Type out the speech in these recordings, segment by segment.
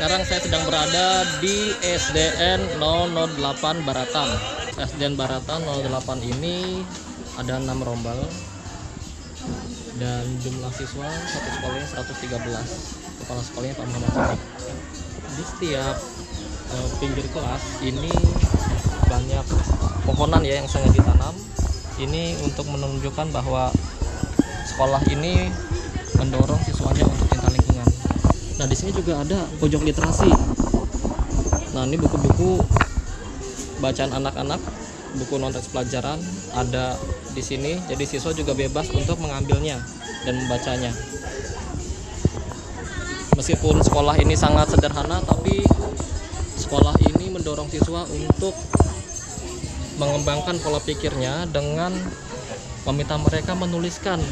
sekarang saya sedang berada di SDN 008 Baratan. SDN Baratan 08 ini ada 6 rombal dan jumlah siswa satu sekolahnya 113. Kepala sekolahnya Pak Muhammad Sodik. Di setiap pinggir kelas ini banyak pohonan ya yang sengaja ditanam. Ini untuk menunjukkan bahwa sekolah ini mendorong siswanya untuk cinta lingkungan. Nah, di sini juga ada pojok literasi. Nah, ini buku-buku bacaan anak-anak, buku non-teks pelajaran ada di sini. Jadi siswa juga bebas untuk mengambilnya dan membacanya. Meskipun sekolah ini sangat sederhana, tapi sekolah ini mendorong siswa untuk mengembangkan pola pikirnya dengan meminta mereka menuliskan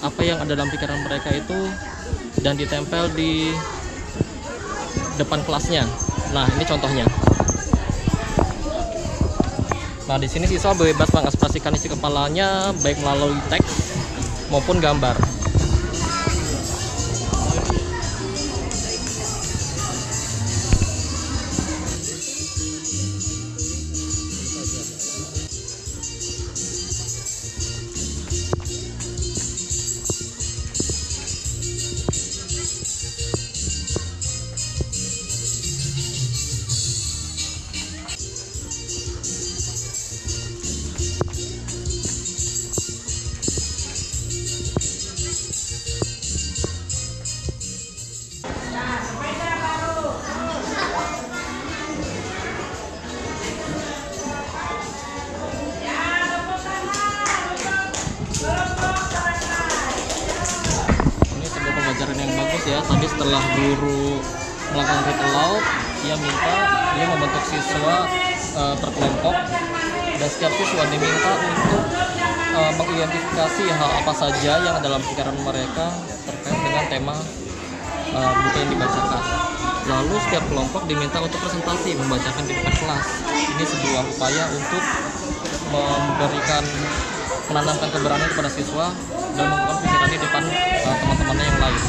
apa yang ada dalam pikiran mereka itu dan ditempel di depan kelasnya. Nah, ini contohnya. Nah, di sini siswa bebas mengekspresikan isi kepalanya baik melalui teks maupun gambar. Pelajaran yang bagus ya. Tadi setelah guru melakukan read aloud, dia membentuk siswa per kelompok, dan setiap siswa diminta untuk mengidentifikasi hal apa saja yang dalam pikiran mereka terkait dengan tema buku yang dibacakan. Lalu setiap kelompok diminta untuk presentasi membacakan di depan kelas. Ini sebuah upaya untuk menanamkan keberanian kepada siswa dan mengungkapkan pikiran di depan teman-temannya yang lain.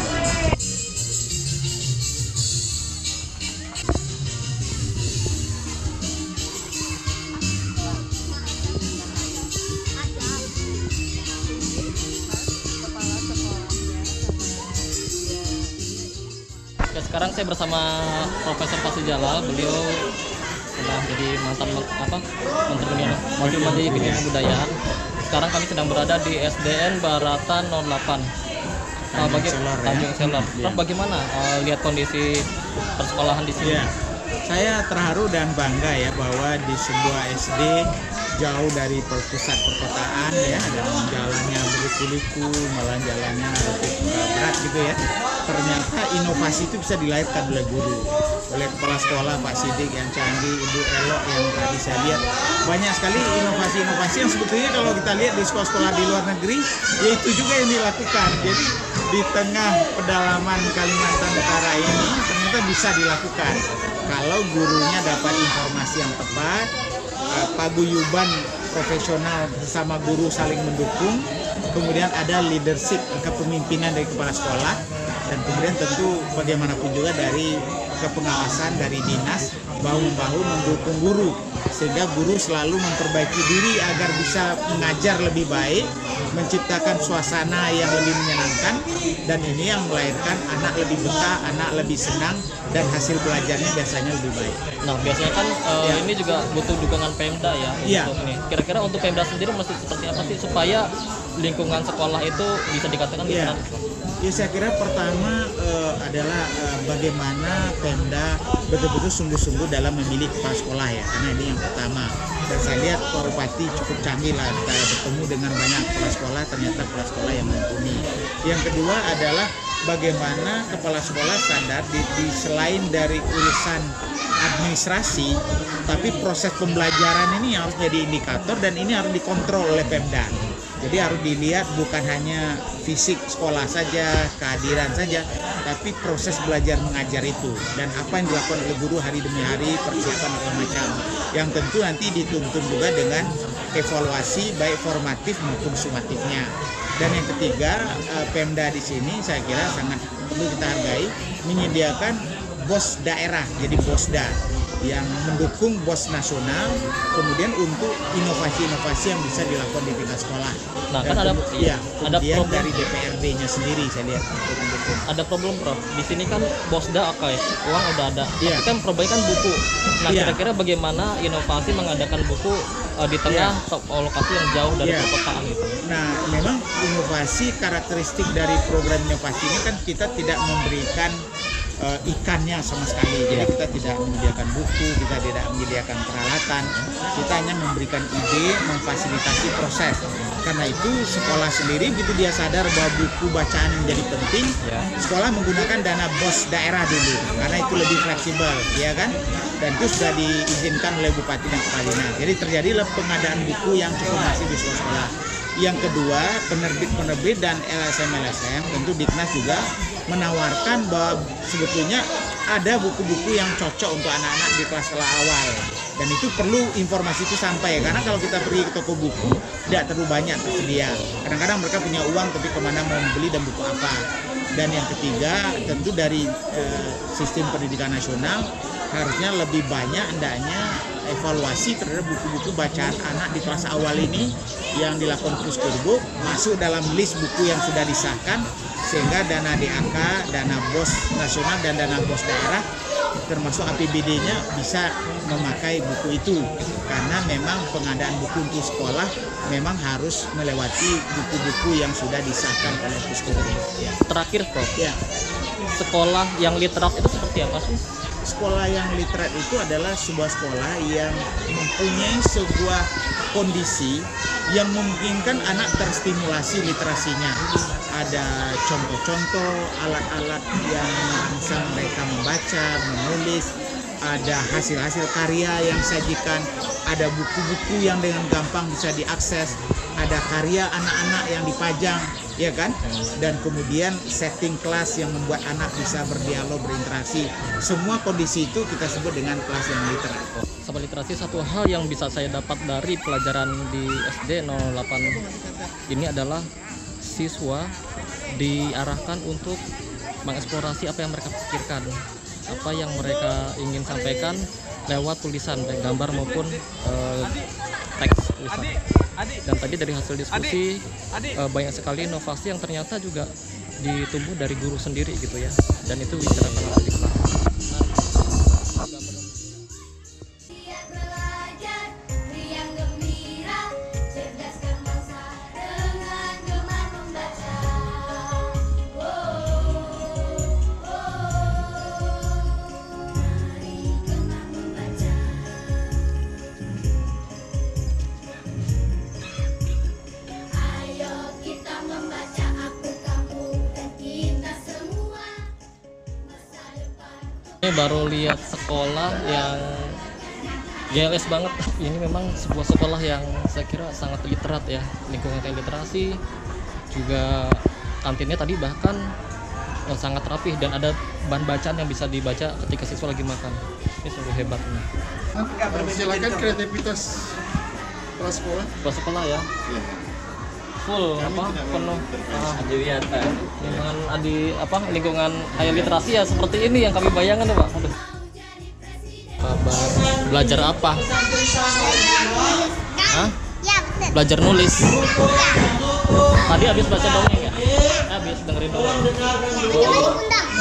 Oke, sekarang saya bersama Profesor Fasih Jalal. Beliau pernah jadi mantan Menteri Pendidikan Kebudayaan. Sekarang kami sedang berada di SDN Baratan 08 Tanjung Selor. Prof, bagaimana lihat kondisi persekolahan di sini? Ya, saya terharu dan bangga ya bahwa di sebuah SD jauh dari pusat perkotaan ya, dan jalannya berliku-liku, malah jalannya lebih berat gitu ya. Ternyata inovasi itu bisa dilahirkan oleh guru, oleh kepala sekolah Pak Sidik yang canggih, Ibu Elok yang tadi saya lihat. Banyak sekali inovasi-inovasi yang sebetulnya kalau kita lihat di sekolah-sekolah di luar negeri, ya itu juga yang dilakukan. Jadi di tengah pedalaman Kalimantan Utara ini ternyata bisa dilakukan kalau gurunya dapat informasi yang tepat, paguyuban profesional bersama guru saling mendukung, kemudian ada leadership, kepemimpinan dari kepala sekolah, dan kemudian tentu bagaimanapun juga dari kepengawasan dari dinas bahu-membahu mendukung guru, sehingga guru selalu memperbaiki diri agar bisa mengajar lebih baik, menciptakan suasana yang lebih menyenangkan, dan ini yang melahirkan anak lebih betah, anak lebih senang, dan hasil belajarnya biasanya lebih baik. Nah, biasanya kan ini juga butuh dukungan Pemda ya untuk ini. Kira-kira untuk Pemda sendiri mesti seperti apa sih supaya lingkungan sekolah itu bisa dikatakan lingkungan Islam? Ya, saya kira pertama adalah bagaimana Pemda betul-betul sungguh-sungguh dalam memilih kepala sekolah ya, karena ini yang pertama. Dan saya lihat Pak Bupati cukup canggih lah, saya bertemu dengan banyak kepala sekolah, ternyata kepala sekolah yang mumpuni. Yang kedua adalah bagaimana kepala sekolah sadar di selain dari urusan administrasi, tapi proses pembelajaran ini harus jadi indikator dan ini harus dikontrol oleh Pemda. Jadi harus dilihat bukan hanya fisik sekolah saja, kehadiran saja, tapi proses belajar mengajar itu dan apa yang dilakukan oleh guru hari demi hari, persiapan segala macam. Yang tentu nanti dituntun juga dengan evaluasi baik formatif maupun sumatifnya. Dan yang ketiga, Pemda di sini saya kira sangat perlu kita hargai, menyediakan BOS daerah, jadi BOSDA yang mendukung BOS nasional, kemudian untuk inovasi-inovasi yang bisa dilakukan di tingkat sekolah. Nah, Dan kan ada ada kemudian problem dari DPRD-nya sendiri saya lihat untuk mendukung. ada problem Prof. Di sini kan BOSDA oke, uang udah ada. Iya. Tapi kan problemnya kan buku. Nah, Iya. kira-kira bagaimana inovasi mengadakan buku di tengah lokasi yang jauh dari Iya. perkotaan gitu. Nah, memang inovasi, karakteristik dari program inovasi ini kan kita tidak memberikan ikannya sama sekali. Jadi kita tidak menyediakan buku, kita tidak menyediakan peralatan, kita hanya memberikan ide, memfasilitasi proses. Karena itu sekolah sendiri begitu dia sadar bahwa buku bacaan menjadi penting, Ya. sekolah menggunakan dana BOS daerah dulu karena itu lebih fleksibel, ya kan? Dan itu sudah diizinkan oleh bupati dan kepala dinas. Jadi terjadilah pengadaan buku yang cukup masif di sekolah. Yang kedua, penerbit-penerbit dan LSM-LSM tentu Diknas juga menawarkan bahwa sebetulnya ada buku-buku yang cocok untuk anak-anak di kelas sekolah awal, dan itu perlu informasi itu sampai, karena kalau kita pergi ke toko buku tidak terlalu banyak tersedia. Kadang-kadang mereka punya uang tapi kemana mau membeli dan buku apa. Dan yang ketiga tentu dari sistem pendidikan nasional harusnya lebih banyak hendaknya evaluasi terhadap buku-buku bacaan anak di kelas awal ini yang dilakukan terus turbo masuk dalam list buku yang sudah disahkan, sehingga dana DAK, dana BOS nasional dan dana BOS daerah termasuk APBD-nya bisa memakai buku itu, karena memang pengadaan buku untuk sekolah memang harus melewati buku-buku yang sudah disahkan oleh Puskurbo. Ya. Terakhir Prof, Ya. sekolah yang literat itu seperti apa sih? Sekolah yang literat itu adalah sebuah sekolah yang mempunyai sebuah kondisi yang memungkinkan anak terstimulasi literasinya. Ada contoh-contoh alat-alat yang bisa mereka membaca, menulis, ada hasil-hasil karya yang disajikan, ada buku-buku yang dengan gampang bisa diakses, ada karya anak-anak yang dipajang, ya kan? Dan kemudian setting kelas yang membuat anak bisa berdialog, berinteraksi. Semua kondisi itu kita sebut dengan kelas yang literat. Sahabat literasi, satu hal yang bisa saya dapat dari pelajaran di SD 08 ini adalah siswa diarahkan untuk mengeksplorasi apa yang mereka pikirkan, apa yang mereka ingin sampaikan lewat tulisan, baik gambar maupun teks tulisan. Dan tadi dari hasil diskusi banyak sekali inovasi yang ternyata juga ditumbuh dari guru sendiri gitu ya, dan itu diterapkan oleh di kelas. Ini baru lihat sekolah yang GLS banget. Ini memang sebuah sekolah yang saya kira sangat literat ya, lingkungan literasi, juga kantinnya tadi bahkan sangat rapih dan ada bahan bacaan yang bisa dibaca ketika siswa lagi makan. Ini sungguh hebat ini. Silakan kreativitas kepala sekolah. Kepala sekolah ya, full penuh lingkungan lingkungan kayak literasi ya, seperti ini yang kami bayangkan Pak. Aduh. Kabar belajar apa? Hah? Ya, betul. Belajar nulis. Tadi habis baca dongeng ya? Habis dengerin dongeng.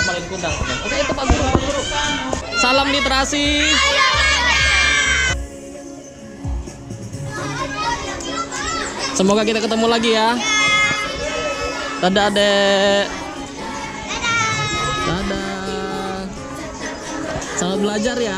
Malin Kundang. Oke, itu Pak Guru. Salam literasi. Semoga kita ketemu lagi ya. Dadah adek. Dadah. Selamat belajar ya.